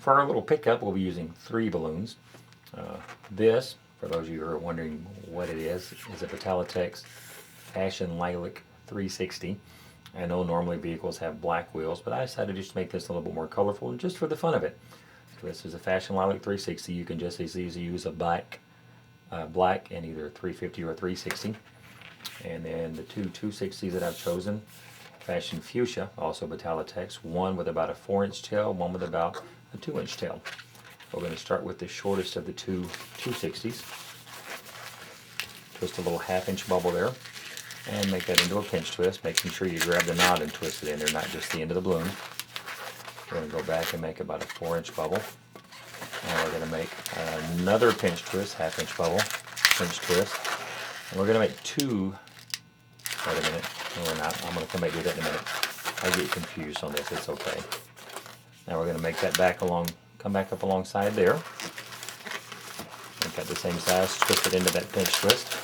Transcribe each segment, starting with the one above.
For our little pickup, we'll be using 3 balloons. This, for those of you who are wondering what it is a Battalitex Fashion Lilac 360. I know normally vehicles have black wheels, but I decided just to make this a little bit more colorful just for the fun of it. So this is a Fashion Lilac 360. You can just as easily use a black in either 350 or 360. And then the two 260s that I've chosen, Fashion Fuchsia, also Battalitex, one with about a 4-inch tail, one with about a 2-inch tail. We're going to start with the shortest of the two 260s. Twist a little 1/2-inch bubble there and make that into a pinch twist, making sure you grab the knot and twist it in there, not just the end of the balloon. We're going to go back and make about a 4-inch bubble. And we're going to make another pinch twist, 1/2-inch bubble, pinch twist. And we're going to make 2. Wait a minute. No, we're not. I'm going to come back to that in a minute. I get confused on this. It's okay. Now we're going to make that come back up alongside there. Make that the same size. Twist it into that pinch twist.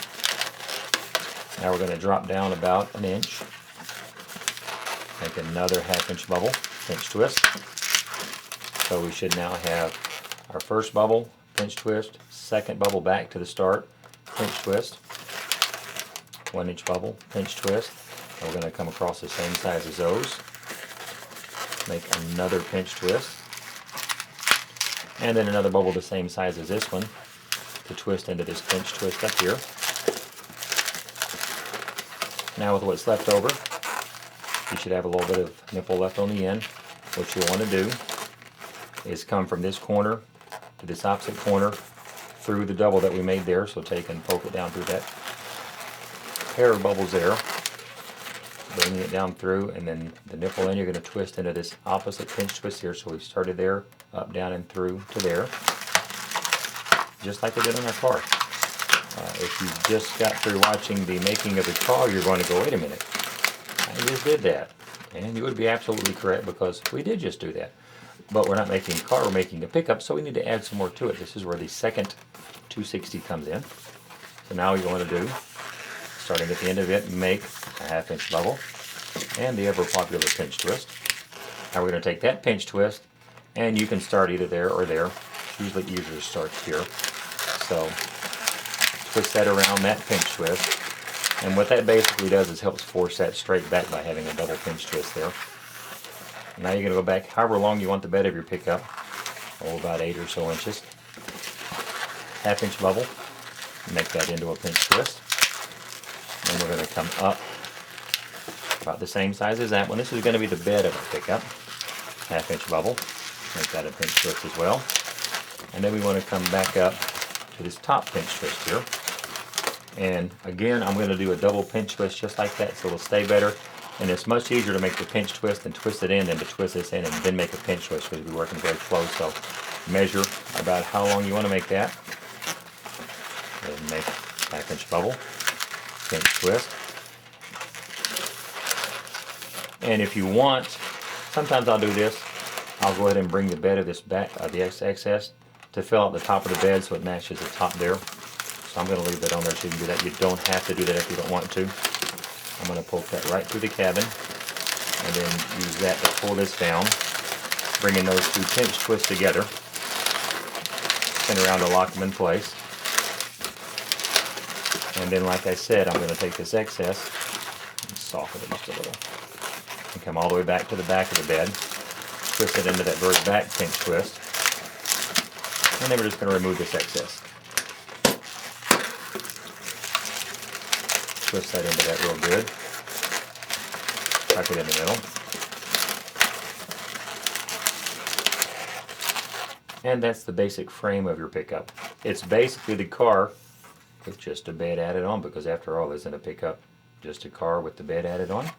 Now we're going to drop down about 1 inch. Make another 1/2-inch bubble, pinch twist. So we should now have our first bubble, pinch twist, second bubble back to the start, pinch twist, 1-inch bubble, pinch twist. And we're going to come across the same size as those. Make another pinch twist. And then another bubble the same size as this one to twist into this pinch twist up here. Now with what's left over, you should have a little bit of nipple left on the end. What you want to do is come from this corner to this opposite corner through the double that we made there. So take and poke it down through that pair of bubbles there, bringing it down through, and then the nipple end you're going to twist into this opposite pinch twist here. So we started there, up, down, and through to there, just like we did on our car. If you just got through watching the making of the car, you're going to go, wait a minute, I just did that. And you would be absolutely correct, because we did just do that. But we're not making a car, we're making a pickup, so we need to add some more to it. This is where the second 260 comes in. So now what you want to do, starting at the end of it, make a 1/2-inch bubble and the ever popular pinch twist. Now we're going to take that pinch twist, and you can start either there or there. It's usually easier to start here. So twist that around that pinch twist. And what that basically does is helps force that straight back by having a double pinch twist there. Now you're going to go back however long you want the bed of your pickup, about 8 or so inches. 1/2-inch bubble, make that into a pinch twist. And we're going to come up about the same size as that one. This is going to be the bed of our pickup. 1/2-inch bubble, make that a pinch twist as well. And then we want to come back up to this top pinch twist here. And again, I'm going to do a double pinch twist just like that, so it'll stay better. And it's much easier to make the pinch twist and twist it in than to twist this in and then make a pinch twist, because we're working very close. So measure about how long you want to make that. And make 1/2-inch bubble, pinch twist. And if you want, sometimes I'll do this. I'll go ahead and bring the bed of this back, the excess, to fill out the top of the bed so it matches the top there. So I'm going to leave that on there so you can do that. You don't have to do that if you don't want to. I'm going to poke that right through the cabin and then use that to pull this down, bringing those two pinch twists together, spin around to lock them in place. And then, like I said, I'm going to take this excess and soften it just a little and come all the way back to the back of the bed, twist it into that very back pinch twist, and then we're just going to remove this excess. Twist that into that real good. Tuck it in the middle. And that's the basic frame of your pickup. It's basically the car with just a bed added on, because after all, isn't a pickup just a car with the bed added on?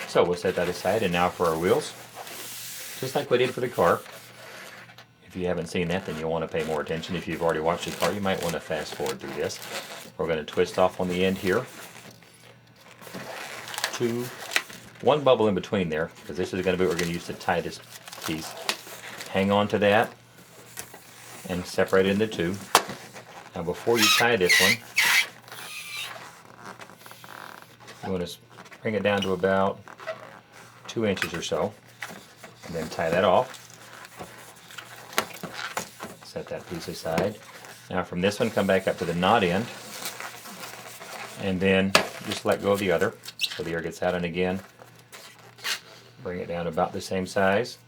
So we'll set that aside, and now for our wheels. Just like we did for the car. If you haven't seen that, then you'll want to pay more attention. If you've already watched the car, you might want to fast forward through this. We're going to twist off on the end here. 1 bubble in between there, because this is going to be what we're going to use to tie this piece. Hang on to that and separate it into 2. Now before you tie this one, you want to bring it down to about 2 inches or so, and then tie that off. set that piece aside. Now from this one, come back up to the knot end, and then just let go of the other so the air gets out. And again, bring it down to about the same size.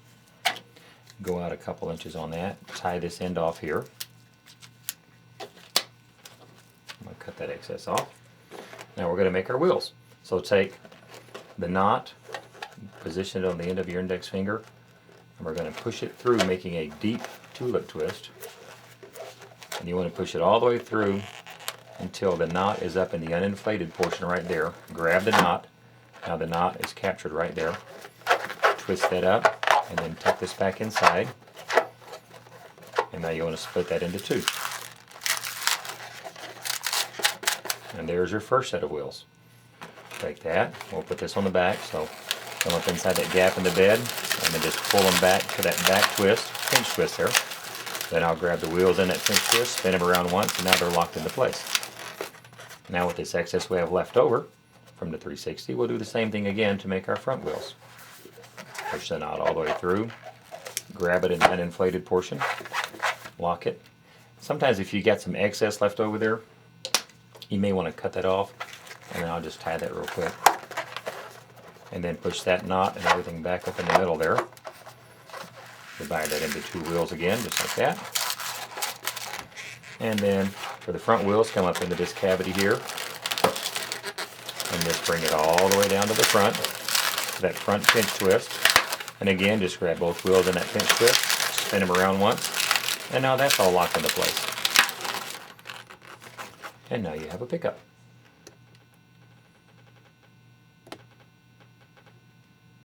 Go out a couple inches on that. Tie this end off here. I'm going to cut that excess off. Now we're going to make our wheels. So take the knot, position it on the end of your index finger, and we're going to push it through, making a deep tulip twist. And you want to push it all the way through until the knot is up in the uninflated portion right there. Grab the knot. Now the knot is captured right there. Twist that up and then tuck this back inside. And now you want to split that into two. And there's your first set of wheels. Take that. We'll put this on the back. So come up inside that gap in the bed and then just pull them back to that back twist, pinch twist there. Then I'll grab the wheels in that pinch twist, spin them around once, and now they're locked into place. Now with this excess we have left over from the 360, we'll do the same thing again to make our front wheels. Push the knot all the way through, grab it in that inflated portion, lock it. Sometimes if you got some excess left over there, you may want to cut that off, and then I'll just tie that real quick. And then push that knot and everything back up in the middle there. Divide that into two wheels again, just like that. And then for the front wheels, come up into this cavity here and just bring it all the way down to the front, that front pinch twist. And again, just grab both wheels in that pinch twist, spin them around once, and now that's all locked into place. And now you have a pickup.